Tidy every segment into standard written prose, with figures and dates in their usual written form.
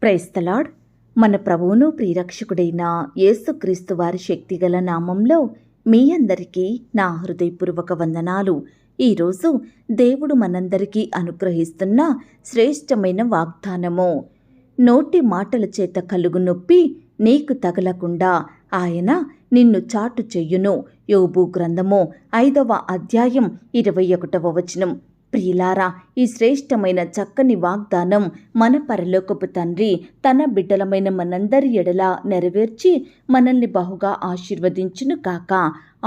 Praise the lord. మన ప్రభువును ప్రియరక్షకుడైన యేసుక్రీస్తు వారి శక్తిగల నామంలో మీ అందరికీ నా హృదయపూర్వక వందనాలు. ఈరోజు దేవుడు మనందరికీ అనుగ్రహిస్తున్న శ్రేష్టమైన వాగ్దానము. నోటి మాటల చేత కలుగు నొప్పి నీకు తగలకుండా ఆయన నిన్ను చాటు చెయ్యును. యోబు గ్రంథము 5వ అధ్యాయం 21వ వచనం. ప్రియులారా, ఈ శ్రేష్టమైన చక్కని వాగ్దానం మన పరలోకపు తండ్రి తన బిడ్డలమైన మనందరి ఎడల నెరవేర్చి మనల్ని బహుగా ఆశీర్వదించును కాక.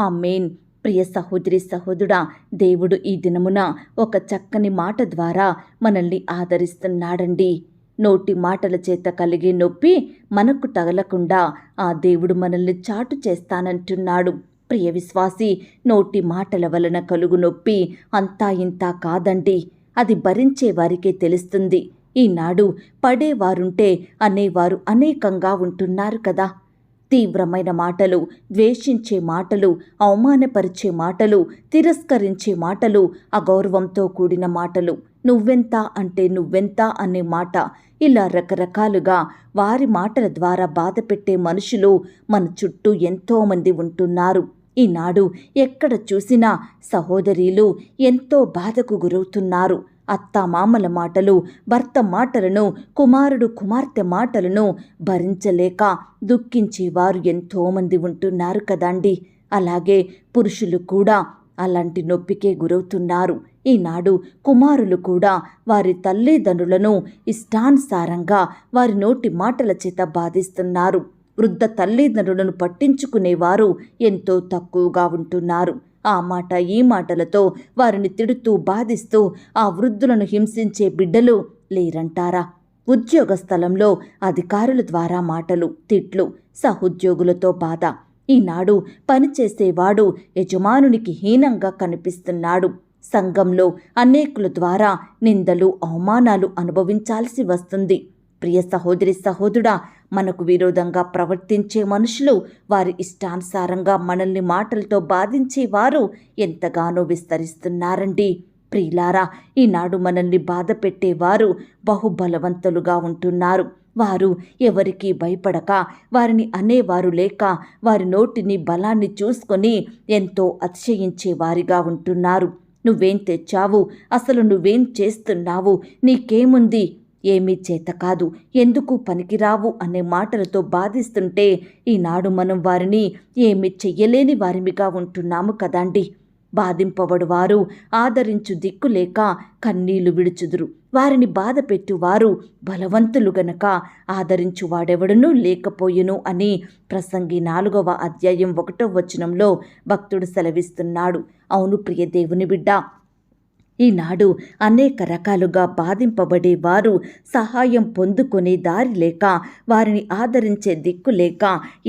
ఆమేన్. ప్రియ సహోదరి సహోదరుడా, దేవుడు ఈ దినమున ఒక చక్కని మాట ద్వారా మనల్ని ఆదరిస్తున్నాడండి. నోటి మాటల చేత కలిగే నొప్పి మనకు తగలకుండా ఆ దేవుడు మనల్ని చాటు చేస్తానంటున్నాడు. ప్రియ విశ్వాసి, నోటి మాటల వలన కలుగు నొప్పి అంతా ఇంతా కాదండి. అది భరించే వారికే తెలుస్తుంది. ఈనాడు పడేవారుంటే అనేవారు అనేకంగా ఉంటున్నారు కదా. తీవ్రమైన మాటలు, ద్వేషించే మాటలు, అవమానపరిచే మాటలు, తిరస్కరించే మాటలు, అగౌరవంతో కూడిన మాటలు, నువ్వెంత అంటే నువ్వెంత అనే మాట, ఇలా రకరకాలుగా వారి మాటల ద్వారా బాధపెట్టే మనుషులు మన చుట్టూ ఎంతోమంది ఉంటున్నారు. ఈనాడు ఎక్కడ చూసినా సహోదరీలు ఎంతో బాధకు గురవుతున్నారు. అత్తామామల మాటలు, భర్త మాటలను, కుమారుడు కుమార్తె మాటలను భరించలేక దుఃఖించేవారు ఎంతోమంది ఉంటున్నారు కదండి. అలాగే పురుషులు కూడా అలాంటి నొప్పికే గురవుతున్నారు. ఈనాడు కుమారులు కూడా వారి తల్లిదండ్రులను ఇష్టానుసారంగా వారి నోటి మాటల చేత బాధిస్తున్నారు. వృద్ధ తల్లిదండ్రులను పట్టించుకునేవారు ఎంతో తక్కువగా ఉంటున్నారు. ఆ మాట ఈ మాటలతో వారిని తిడుతూ బాధిస్తూ ఆ వృద్ధులను హింసించే బిడ్డలు లేరంటారా? ఉద్యోగ స్థలంలో అధికారుల ద్వారా మాటలు, తిట్లు, సహోద్యోగులతో బాధ. ఈనాడు పనిచేసేవాడు యజమానునికి హీనంగా కనిపిస్తున్నాడు. సంఘంలో అనేకుల ద్వారా నిందలు, అవమానాలు అనుభవించాల్సి వస్తుంది. ప్రియ సహోదరి సహోదరుడా, మనకు విరోధంగా ప్రవర్తించే మనుషులు, వారి ఇష్టానుసారంగా మనల్ని మాటలతో బాధించేవారు ఎంతగానో విస్తరిస్తున్నారండి. ప్రియులారా, ఈనాడు మనల్ని బాధ పెట్టేవారు బహుబలవంతులుగా ఉంటున్నారు. వారు ఎవరికి భయపడక, వారిని అనేవారు లేక, వారి నోటిని బలాన్ని చూసుకొని ఎంతో అతిశయించేవారిగా ఉంటున్నారు. నువ్వేం తెచ్చావు? అసలు నువ్వేం చేస్తున్నావు? నీకేముంది? ఏమీ చేత కాదు, ఎందుకు పనికిరావు అనే మాటలతో బాధిస్తుంటే ఈనాడు మనం వారిని ఏమీ చెయ్యలేని వారిమిగా ఉంటున్నాము కదండి. బాధింపబడువారు ఆదరించు దిక్కు లేక కన్నీళ్లు విడుచుదురు. వారిని బాధ పెట్టువారు బలవంతులు గనక ఆదరించువాడెవడనూ లేకపోయెను అని ప్రసంగి 4వ అధ్యాయం 1వ వచనంలో భక్తుడు సెలవిస్తున్నాడు. అవును ప్రియ దేవుని బిడ్డ, ఈనాడు అనేక రకాలుగా బాధింపబడేవారు సహాయం పొందుకునే దారి లేక, వారిని ఆదరించే దిక్కు లేక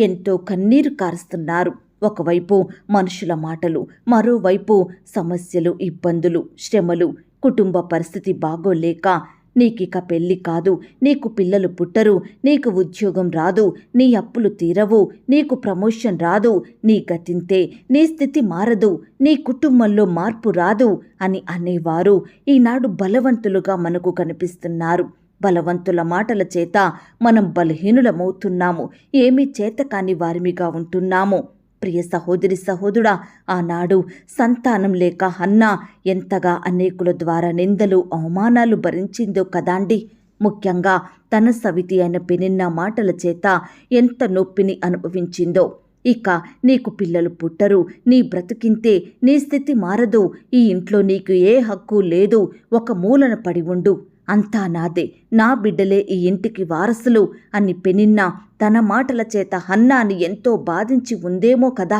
ఎంతో కన్నీరు కారుస్తున్నారు. ఒకవైపు మనుషుల మాటలు, మరోవైపు సమస్యలు, ఇబ్బందులు, శ్రమలు, కుటుంబ పరిస్థితి బాగోలేక నీకిక పెళ్లి కాదు, నీకు పిల్లలు పుట్టరు, నీకు ఉద్యోగం రాదు, నీ అప్పులు తీరవు, నీకు ప్రమోషన్ రాదు, నీ గతింతే, నీ స్థితి మారదు, నీ కుటుంబంలో మార్పు రాదు అని అనేవారు ఈనాడు బలవంతులుగా మనకు కనిపిస్తున్నారు. బలవంతుల మాటల చేత మనం బలహీనులమవుతున్నాము. ఏమీ చేతకాని వారిమిగా ఉంటున్నాము. ప్రియ సహోదరి సహోదరుడా, ఆనాడు సంతానం లేక హన్నా ఎంతగా అనేకుల ద్వారా నిందలు, అవమానాలు భరించిందో కదాండి. ముఖ్యంగా తన సవితి అయిన పెనిన్నా మాటల చేత ఎంత నొప్పిని అనుభవించిందో. ఇక నీకు పిల్లలు పుట్టరు, నీ బ్రతుకింతే, నీ స్థితి మారదు, ఈ ఇంట్లో నీకు ఏ హక్కు లేదు, ఒక మూలన పడి ఉండు, అంతా నాదే, నా బిడ్డలే ఈ ఇంటికి వారసులు అని పెనిన్నా తన మాటల చేత హన్నాని ఎంతో బాధించి ఉందేమో కదా.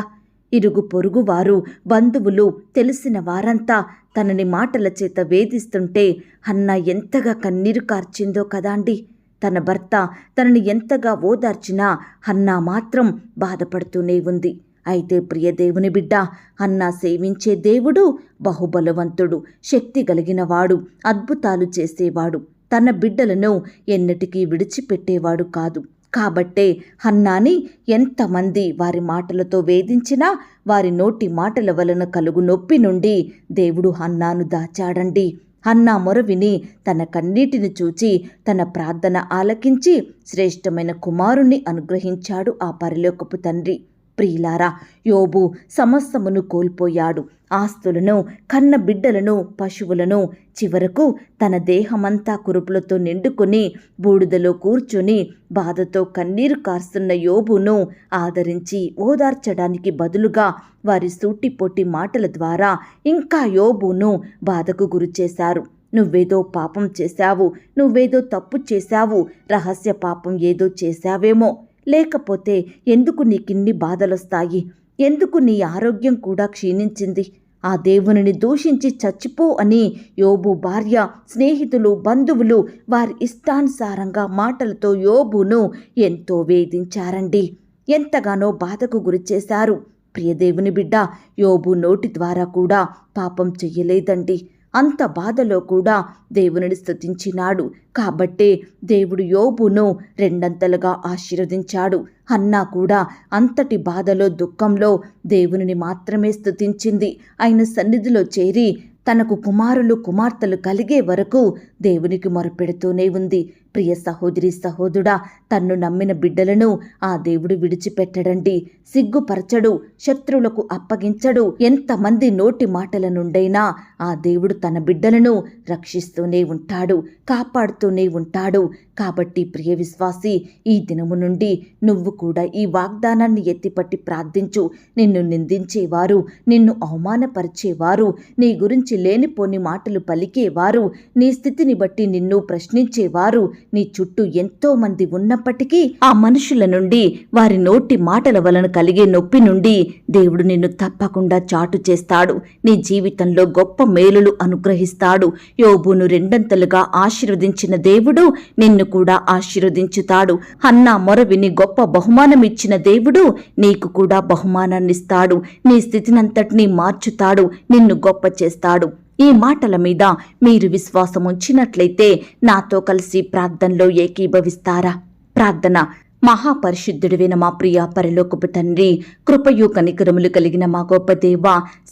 ఇరుగు పొరుగు వారు, బంధువులు, తెలిసిన వారంతా తనని మాటల చేత వేధిస్తుంటే హన్నా ఎంతగా కన్నీరు కార్చిందో కదాండి. తన భర్త తనని ఎంతగా ఓదార్చినా హన్నా మాత్రం బాధపడుతూనే ఉంది. అయితే ప్రియ దేవుని బిడ్డ, హన్నా సేవించే దేవుడు బహుబలవంతుడు, శక్తి కలిగినవాడు, అద్భుతాలు చేసేవాడు, తన బిడ్డలను ఎన్నటికీ విడిచిపెట్టేవాడు కాదు. కాబట్టే హన్నాని ఎంతమంది వారి మాటలతో వేధించినా వారి నోటి మాటల వలన కలుగు నొప్పి నుండి దేవుడు హన్నాను దాచాడండి. హన్నా మొర విని తన కన్నీటిని చూచి తన ప్రార్థన ఆలకించి శ్రేష్టమైన కుమారుణ్ణి అనుగ్రహించాడు ఆ పరలోకపు తండ్రి. ప్రియులారా, యోబు సమస్తమును కోల్పోయాడు. ఆస్తులను, కన్న బిడ్డలను, పశువులను, చివరకు తన దేహమంతా కురుపులతో నిండుకుని బూడిదలో కూర్చుని బాధతో కన్నీరు కార్స్తున్న యోబును ఆదరించి ఓదార్చడానికి బదులుగా వారి సూటిపోటి మాటల ద్వారా ఇంకా యోబును బాధకు గురిచేశారు. నువ్వేదో పాపం చేశావు, నువ్వేదో తప్పు చేశావు, రహస్య పాపం ఏదో చేశావేమో, లేకపోతే ఎందుకు నీకిన్ని బాధలొస్తాయి, ఎందుకు నీ ఆరోగ్యం కూడా క్షీణించింది, ఆ దేవునిని దూషించి చచ్చిపో అని యోబు భార్య, స్నేహితులు, బంధువులు వారి ఇష్టానుసారంగా మాటలతో యోబును ఎంతో వేధించారండి. ఎంతగానో బాధకు గురిచేశారు. ప్రియదేవుని బిడ్డ, యోబు నోటి ద్వారా కూడా పాపం చెయ్యలేదండి. అంత బాధలో కూడా దేవునిని స్తుతించినాడు. కాబట్టే దేవుడు యోబును రెండంతలుగా ఆశీర్వదించాడు. హన్నా కూడా అంతటి బాధలో, దుఃఖంలో దేవునిని మాత్రమే స్తుతించింది. ఆయన సన్నిధిలో చేరి తనకు కుమారులు, కుమార్తెలు కలిగే వరకు దేవునికి మొరపెడుతూనే ఉంది. ప్రియ సహోదరి, సహోదరుడా, తన్ను నమ్మిన బిడ్డలను ఆ దేవుడు విడిచిపెట్టడండి. సిగ్గుపరచడు, శత్రువులకు అప్పగించడు. ఎంతమంది నోటి మాటల నుండైనా ఆ దేవుడు తన బిడ్డలను రక్షిస్తూనే ఉంటాడు, కాపాడుతూనే ఉంటాడు. కాబట్టి ప్రియ విశ్వాసి, ఈ దినము నుండి నువ్వు కూడా ఈ వాగ్దానాన్ని ఎత్తిపట్టి ప్రార్థించు. నిన్ను నిందించేవారు, నిన్ను అవమానపరిచేవారు, నీ గురించి లేనిపోని మాటలు పలికేవారు, నీ స్థితిని బట్టి నిన్ను ప్రశ్నించేవారు నీ చుట్టూ ఎంతో మంది ఉన్నప్పటికీ ఆ మనుషుల నుండి, వారి నోటి మాటల వలన కలిగే నొప్పి నుండి దేవుడు నిన్ను తప్పకుండా చాటు చేస్తాడు. నీ జీవితంలో గొప్ప మేలులు అనుగ్రహిస్తాడు. యోబును రెండంతలుగా ఆశీర్వదించిన దేవుడు నిన్ను కూడా ఆశీర్వదించుతాడు. హన్నా మొర విని గొప్ప బహుమానం ఇచ్చిన దేవుడు నీకు కూడా బహుమానాన్నిస్తాడు. నీ స్థితినంతటినీ మార్చుతాడు, నిన్ను గొప్ప చేస్తాడు. ఈ మాటల మీద మీరు విశ్వాసం ఉంచినట్లయితే నాతో కలిసి ప్రార్థనలో ఏకీభవిస్తారా? ప్రార్థన. మహాపరిశుద్ధుడివైన మా ప్రియ పరలోకపు తండ్రి, కృపయు కనికరములు కలిగిన మా గొప్ప దేవ,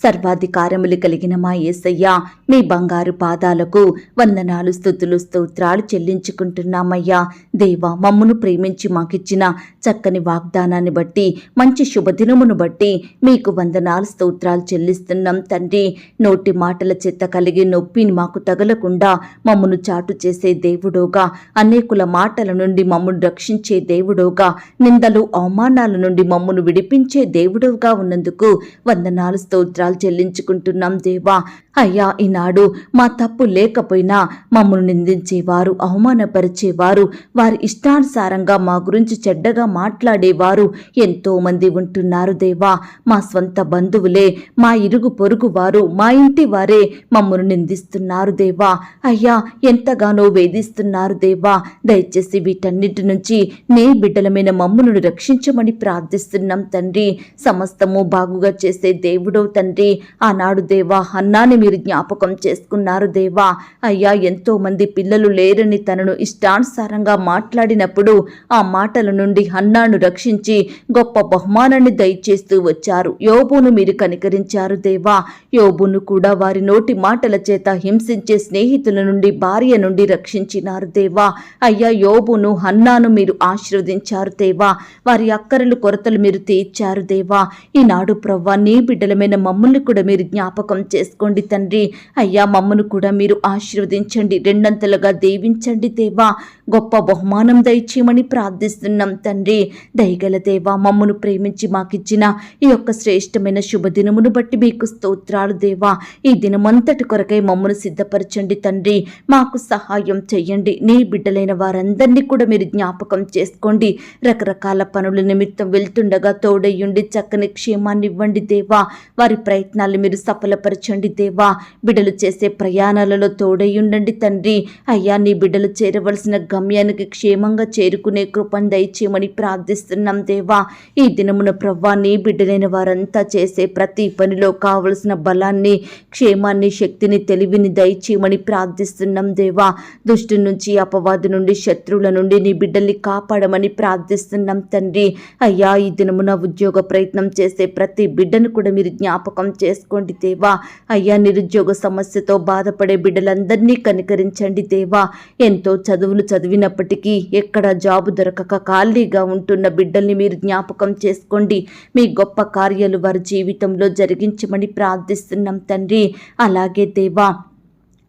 సర్వాధికారములు కలిగిన మా యేసయ్య, మీ బంగారు పాదాలకు వందనాలు, స్తుతులు, స్తోత్రాలు చెల్లించుకుంటున్నామయ్యా. దేవ, మమ్మును ప్రేమించి మాకిచ్చిన చక్కని వాగ్దానాన్ని బట్టి, మంచి శుభదినమును బట్టి మీకు వందనాలు, స్తోత్రాలు చెల్లిస్తున్నాం తండ్రి. నోటి మాటల చేత కలిగే నొప్పిని మాకు తగలకుండా మమ్మను చాటు చేసే దేవుడోగా, అనేకుల మాటల నుండి మమ్మను రక్షించే దేవుడు, నిందలు, అవమానాల నుండి మమ్మను విడిపించే దేవుడుగా ఉన్నందుకు వందనాలు, స్తోత్రాలు చెల్లించుకుంటున్నాం దేవా. అయ్యా, ఈనాడు మా తప్పు లేకపోయినా మమ్మల్ని నిందించేవారు, అవమానపరిచేవారు, వారి ఇష్టానుసారంగా మా గురించి చెడ్డగా మాట్లాడేవారు ఎంతో మంది ఉంటున్నారు దేవా. మా స్వంత బంధువులే, మా ఇరుగు పొరుగు వారు, మా ఇంటి వారే మమ్మల్ని నిందిస్తున్నారు దేవా. అయ్యా, ఎంతగానో వేధిస్తున్నారు దేవా. దయచేసి వీటన్నిటి నుంచి నీ బిడ్డలమైన మమ్మును రక్షించమని ప్రార్థిస్తున్నాం తండ్రి. సమస్తము బాగుగా చేసే దేవుడో తండ్రి. ఆనాడు దేవా, హన్నాని మీరు జ్ఞాపకం చేసుకున్నారు దేవా. అయ్యా, ఎంతో మంది పిల్లలు లేరని తనను ఇష్టానుసారంగా మాట్లాడినప్పుడు ఆ మాటల నుండి హన్నాను రక్షించి గొప్ప బహుమానాన్ని దయచేస్తూ వచ్చారు. యోబును మీరు కనికరించారు దేవా. యోబును కూడా వారి నోటి మాటల చేత హింసించే స్నేహితుల నుండి, భార్య నుండి రక్షించినారు దేవా. అయ్యా, యోబును, హన్నాను మీరు ఆశీర్వదించారు దేవా. వారి అక్కరలు, కొరతలు మీరు తీర్చారు దేవా. ఈనాడు ప్రవ్వా, నీ బిడ్డలమైన మమ్మల్ని కూడా మీరు జ్ఞాపకం చేసుకోండి తండ్రి. అయ్యా, మమ్మను కూడా మీరు ఆశీర్వదించండి, రెండంతలుగా దీవించండి దేవా. గొప్ప బహుమానం దయచేయమని ప్రార్థిస్తున్నాం తండ్రి. దయగల దేవా, మమ్మను ప్రేమించి మాకిచ్చిన ఈ యొక్క శ్రేష్టమైన శుభదినమును బట్టి మీకు స్తోత్రాలు దేవా. ఈ దినమంతటి కొరకై మమ్మను సిద్ధపరచండి తండ్రి. మాకు సహాయం చెయ్యండి. నీ బిడ్డలైన వారందరినీ కూడా మీరు జ్ఞాపకం చేసుకోండి. రకరకాల పనుల నిమిత్తం వెళ్తుండగా తోడయ్యుండి చక్కని క్షేమాన్ని ఇవ్వండి దేవా. వారి ప్రయత్నాలు మీరు సఫలపరచండి దేవా. బిడ్డలు చేసే ప్రయాణాలలో తోడయ్యుండండి తండ్రి. అయ్యా, నీ బిడ్డలు చేరవలసిన గమ్యానికి క్షేమంగా చేరుకునే కృపను దయచేయమని ప్రార్థిస్తున్నాం దేవా. ఈ దినమున ప్రవ్వా నీ బిడ్డలైన వారంతా చేసే ప్రతి పనిలో కావలసిన బలాన్ని, క్షేమాన్ని, శక్తిని, తెలివిని దయచేయమని ప్రార్థిస్తున్నాం దేవా. దుష్టు నుంచి, అపవాది నుండి, శత్రువుల నుండి నీ బిడ్డల్ని కాపాడమని ప్రార్థిస్తున్నాం తండ్రి. అయ్యా ఈ దినమున ఉద్యోగ ప్రయత్నం చేసే ప్రతి బిడ్డను కూడా మీరు జ్ఞాపకం చేసుకోండి దేవా. అయ్యా నిరుద్యోగ సమస్యతో బాధపడే బిడ్డలందరినీ కనికరించండి దేవా. ఎంతో చదువులు చదివినప్పటికీ ఎక్కడ జాబు దొరకక ఖాళీగా ఉంటున్న బిడ్డల్ని మీరు జ్ఞాపకం చేసుకోండి. మీ గొప్ప కార్యాలు వారి జీవితంలో జరిగించమని ప్రార్థిస్తున్నాం తండ్రి. అలాగే దేవా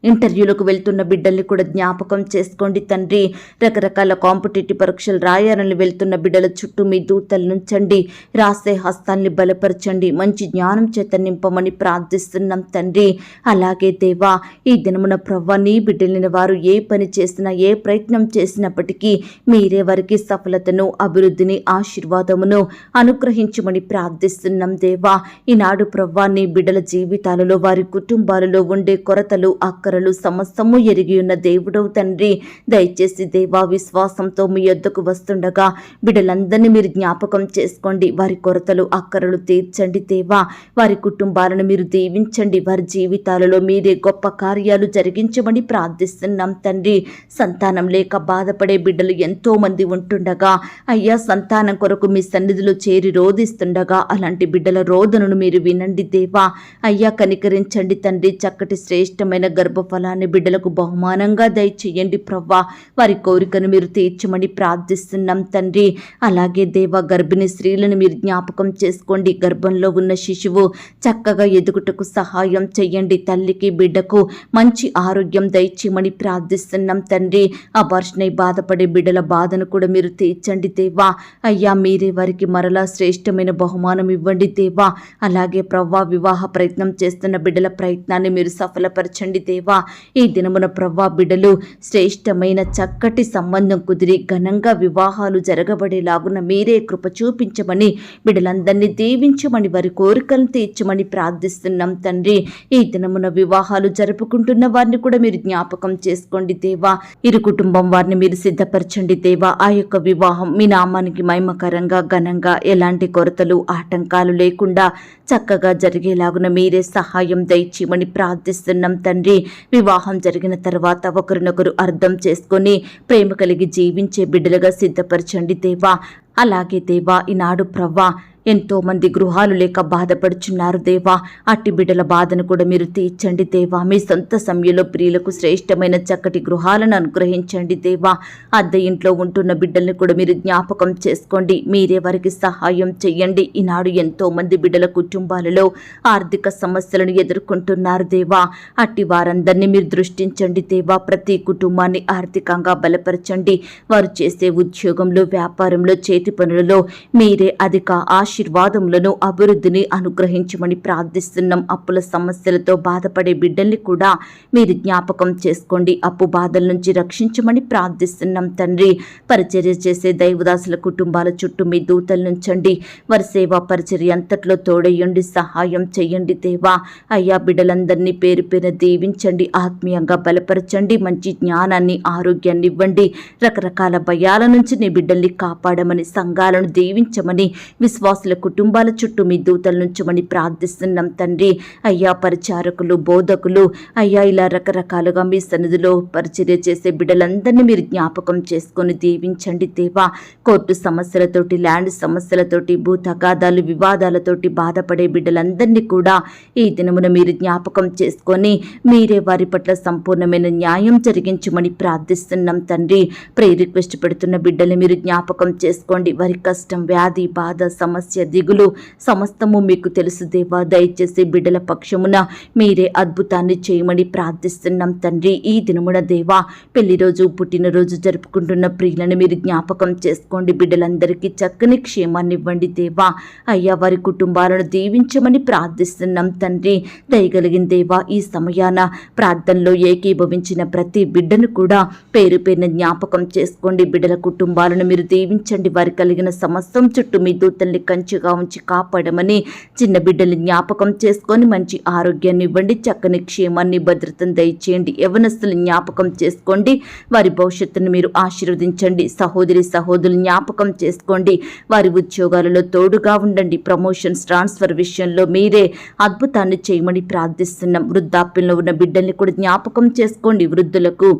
ఇంటర్వ్యూలకు వెళ్తున్న బిడ్డల్ని కూడా జ్ఞాపకం చేసుకోండి తండ్రి. రకరకాల కాంపిటేటివ్ పరీక్షలు రాయాలని వెళ్తున్న బిడ్డల చుట్టూ మీ దూతలు నుంచండి. రాసే హస్తాల్ని బలపరచండి. మంచి జ్ఞానం చేత నింపమని ప్రార్థిస్తున్నాం తండ్రి. అలాగే దేవా ఈ దినమున ప్రవ్వ నీ బిడ్డలైన వారు ఏ పని చేసినా, ఏ ప్రయత్నం చేసినప్పటికీ మీరే వారికి సఫలతను, అభివృద్ధిని, ఆశీర్వాదమును అనుగ్రహించమని ప్రార్థిస్తున్నాం దేవా. ఈనాడు ప్రవ్వ నీ బిడ్డల జీవితాలలో, వారి కుటుంబాలలో ఉండే కొరతలు, అక్కరలు సమస్తము ఎరిగి ఉన్న దేవుడవు తండ్రి. దయచేసి దేవా విశ్వాసంతో మీ యొద్దకు వస్తుండగా బిడ్డలందరినీ మీరు జ్ఞాపకం చేసుకోండి. వారి కొరతలు, అక్కరలు తీర్చండి దేవా. వారి కుటుంబాలను మీరు దీవించండి. వారి జీవితాలలో మీరే గొప్ప కార్యాలు జరిగించమని ప్రార్థిస్తున్నాం తండ్రి. సంతానం లేక బాధపడే బిడ్డలు ఎంతో మంది ఉంటుండగా అయ్యా సంతానం కొరకు మీ సన్నిధిలో చేరి రోధిస్తుండగా అలాంటి బిడ్డల రోదనను మీరు వినండి దేవా. అయ్యా కనికరించండి తండ్రి. చక్కటి శ్రేష్టమైన గర్భఫలాన్ని బిడ్డలకు బహుమానంగా దయచేయండి ప్రవ్వా. వారి కోరికను మీరు తీర్చమని ప్రార్థిస్తున్నాం తండ్రి. అలాగే దేవా గర్భిణీ స్త్రీలను మీరు జ్ఞాపకం చేసుకోండి. గర్భంలో ఉన్న శిశువు చక్కగా ఎదుగుటకు సహాయం చెయ్యండి. తల్లికి, బిడ్డకు మంచి ఆరోగ్యం దయచేయమని ప్రార్థిస్తున్నాం తండ్రి. అబార్షణై బాధపడే బిడ్డల బాధను కూడా మీరు తీర్చండి దేవా. అయ్యా మీరే వారికి మరలా శ్రేష్టమైన బహుమానం ఇవ్వండి దేవా. అలాగే ప్రవ్వా వివాహ ప్రయత్నం చేస్తున్న బిడ్డల ప్రయత్నాన్ని మీరు సఫలపరచండి దేవా. ఈ దినమున ప్రవ్వా బిడ్డలు శ్రేష్టమైన చక్కటి సంబంధం కుదిరి ఘనంగా వివాహాలు జరగబడేలాగున మీరే కృప చూపించమని, బిడ్డలందరినీ దీవించమని, వారి కోరికలను తీర్చమని ప్రార్థిస్తున్నాం తండ్రి. ఈ దినమున వివాహాలు జరుపుకుంటున్న వారిని కూడా మీరు జ్ఞాపకం చేసుకోండి దేవా. ఇరు కుటుంబం వారిని మీరు సిద్ధపరచండి దేవా. ఆ యొక్క వివాహం మీ నామానికి మహిమకరంగా, ఘనంగా, ఎలాంటి కొరతలు, ఆటంకాలు లేకుండా చక్కగా జరిగేలాగున మీరే సహాయం దయచేయమని ప్రార్థిస్తున్నాం తండ్రి. వివాహం జరిగిన తర్వాత ఒకరినొకరు అర్థం చేసుకొని ప్రేమ కలిగి జీవించే బిడ్డలుగా సిద్ధపరచండి దేవా. అలాగే దేవా ఈనాడు ప్రవ్వా ఎంతో మంది గృహాలు లేక బాధపడుచున్నారు దేవా. అట్టి బిడ్డల బాధను కూడా మీరు తీర్చండి దేవా. మీ సొంత సమయంలో ప్రియులకు శ్రేష్టమైన చక్కటి గృహాలను అనుగ్రహించండి దేవా. అద్దె ఇంట్లో ఉంటున్న బిడ్డల్ని కూడా మీరు జ్ఞాపకం చేసుకోండి. మీరే వారికి సహాయం చెయ్యండి. ఈనాడు ఎంతో మంది బిడ్డల కుటుంబాలలో ఆర్థిక సమస్యలను ఎదుర్కొంటున్నారు దేవా. అట్టి వారందరినీ మీరు దృష్టించండి దేవా. ప్రతి కుటుంబాన్ని ఆర్థికంగా బలపరచండి. వారు చేసే ఉద్యోగంలో, వ్యాపారంలో, చేతి పనులలో మీరే అధిక ఆశీర్వాదములను, అభివృద్ధిని అనుగ్రహించమని ప్రార్థిస్తున్నాం. అప్పుల సమస్యలతో బాధపడే బిడ్డల్ని కూడా మీరు జ్ఞాపకం చేసుకోండి. అప్పు బాధల నుంచి రక్షించమని ప్రార్థిస్తున్నాం తండ్రి. పరిచర్య చేసే దైవదాసుల కుటుంబాల చుట్టూ మీ దూతలు నుంచండి. వారి సేవా పరిచర్య అంతట్లో తోడయ్యండి, సహాయం చెయ్యండి దేవా. అయ్యా బిడ్డలందరినీ పేరు పేరు దీవించండి, ఆత్మీయంగా బలపరచండి, మంచి జ్ఞానాన్ని, ఆరోగ్యాన్ని ఇవ్వండి. రకరకాల భయాల నుంచి నీ బిడ్డల్ని కాపాడమని, సంఘాలను దీవించమని, విశ్వాస కుటుంబాల చుట్టూ మీ దూతల నుంచమని ప్రార్థిస్తున్నాం తండ్రి. అయ్యా పరిచారకులు, బోధకులు అయ్యా ఇలా రకరకాలుగా మీ సన్నిధిలో పరిచర్య చేసే బిడ్డలందరినీ మీరు జ్ఞాపకం చేసుకొని దీవించండి దేవా. కోర్టు సమస్యలతోటి, ల్యాండ్ సమస్యలతోటి, భూ తగాదాలు, వివాదాలతోటి బాధపడే బిడ్డలందరినీ కూడా ఈ దినమున మీరు జ్ఞాపకం చేసుకొని మీరే వారి పట్ల సంపూర్ణమైన న్యాయం జరిగించమని ప్రార్థిస్తున్నాం తండ్రి. ప్రేయర్ రిక్వెస్ట్ పెడుతున్న బిడ్డల్ని మీరు జ్ఞాపకం చేసుకోండి. వారి కష్టం, వ్యాధి, బాధ, సమస్య, దిగులు సమస్తము మీకు తెలుసు దేవా. దయచేసి బిడ్డల పక్షమున మీరే అద్భుతాన్ని చేయమని ప్రార్థిస్తున్నాం తండ్రి. ఈ దినమున దేవా పెళ్లి రోజు, పుట్టినరోజు జరుపుకుంటున్న ప్రియులను మీరు జ్ఞాపకం చేసుకోండి. బిడ్డలందరికీ చక్కని క్షేమాన్ని ఇవ్వండి దేవా. అయ్యా వారి కుటుంబాలను దీవించమని ప్రార్థిస్తున్నాం తండ్రి. దయగలిగిన దేవా ఈ సమయాన ప్రార్థనలో ఏకీభవించిన ప్రతి బిడ్డను కూడా పేరు పేరున జ్ఞాపకం చేసుకోండి. బిడ్డల కుటుంబాలను మీరు దీవించండి. వారి కలిగిన సమస్తం చుట్టూ మీ దూతల్ని మంచిగా ఉంచి కాపాడమని, చిన్న బిడ్డలు జ్ఞాపకం చేసుకొని మంచి ఆరోగ్యాన్ని ఇవ్వండి, చక్కని క్షేమాన్ని భద్రతను దయచేయండి. యవనస్తులు జ్ఞాపకం చేసుకోండి, వారి భవిష్యత్తును మీరు ఆశీర్వదించండి. సహోదరులు జ్ఞాపకం చేసుకోండి, వారి ఉద్యోగాలలో తోడుగా ఉండండి. ప్రమోషన్స్, ట్రాన్స్ఫర్ విషయంలో మీరే అద్భుతాన్ని చేయమని ప్రార్థిస్తున్నాం. వృద్ధాప్యంలో ఉన్న బిడ్డల్ని కూడా జ్ఞాపకం చేసుకోండి, వృద్ధులకు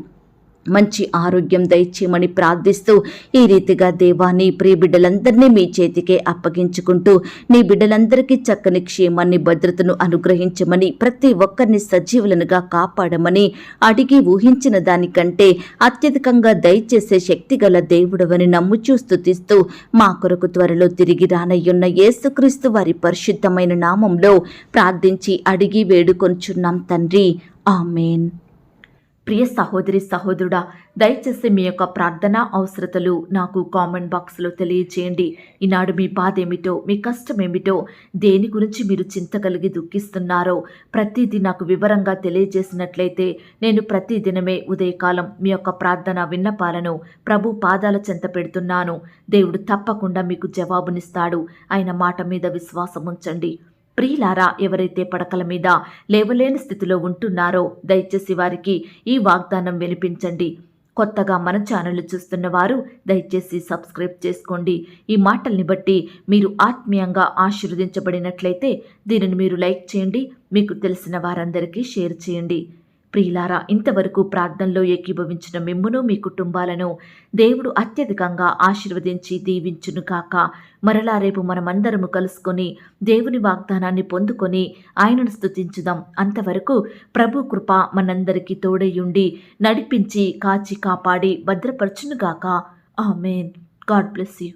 మంచి ఆరోగ్యం దయచేయమని ప్రార్థిస్తూ, ఈ రీతిగా దేవా నీ ప్రియ బిడ్డలందరినీ మీ చేతికే అప్పగించుకుంటూ, నీ బిడ్డలందరికీ చక్కని క్షేమాన్ని భద్రతను అనుగ్రహించమని, ప్రతి ఒక్కరిని సజీవులనుగా కాపాడమని, అడిగి ఊహించిన దానికంటే అత్యధికంగా దయచేసే శక్తిగల దేవుడవని నమ్ముచూ స్తుతిస్తూ, మా కొరకు త్వరలో తిరిగి రానయ్యున్న యేసుక్రీస్తు వారి పరిశుద్ధమైన నామంలో ప్రార్థించి అడిగి వేడుకొంచున్నాం తండ్రి, ఆమేన్. ప్రియ సహోదరుడా, దయచేసి మీ యొక్క ప్రార్థన అవసరతలు నాకు కామెంట్ బాక్స్లో తెలియచేయండి. ఈనాడు మీ బాధ ఏమిటో, మీ కష్టం ఏమిటో, దేని గురించి మీరు చింత కలిగి దుఃఖిస్తున్నారో ప్రతిదీ నాకు వివరంగా తెలియజేసినట్లయితే నేను ప్రతిదినమే ఉదయకాలం మీ యొక్క ప్రార్థన విన్నపాలను ప్రభు పాదాల చెంత పెడుతున్నాను. దేవుడు తప్పకుండా మీకు జవాబునిస్తాడు. ఆయన మాట మీద విశ్వాసం ఉంచండి. ప్రియులారా, ఎవరైతే పడకల మీద లేవలేని స్థితిలో ఉంటున్నారో దయచేసి వారికి ఈ వాగ్దానం వినిపించండి. కొత్తగా మన ఛానల్ చూస్తున్న వారు దయచేసి సబ్స్క్రైబ్ చేసుకోండి. ఈ మాటల్ని బట్టి మీరు ఆత్మీయంగా ఆశీర్వదించబడినట్లయితే దీనిని మీరు లైక్ చేయండి, మీకు తెలిసిన వారందరికీ షేర్ చేయండి. ప్రియులారా, ఇంతవరకు ప్రార్థనలో ఏకీభవించిన మిమ్మును, మీ కుటుంబాలను దేవుడు అత్యధికంగా ఆశీర్వదించి దీవించును కాక. మరలా రేపు మనమందరము కలుసుకొని దేవుని వాగ్దానాన్ని పొందుకొని ఆయనను స్తుతించుదాం. అంతవరకు ప్రభు కృప మనందరికీ తోడయుండి నడిపించి కాచి కాపాడి భద్రపరచునుగాక. ఆమేన్. God bless you.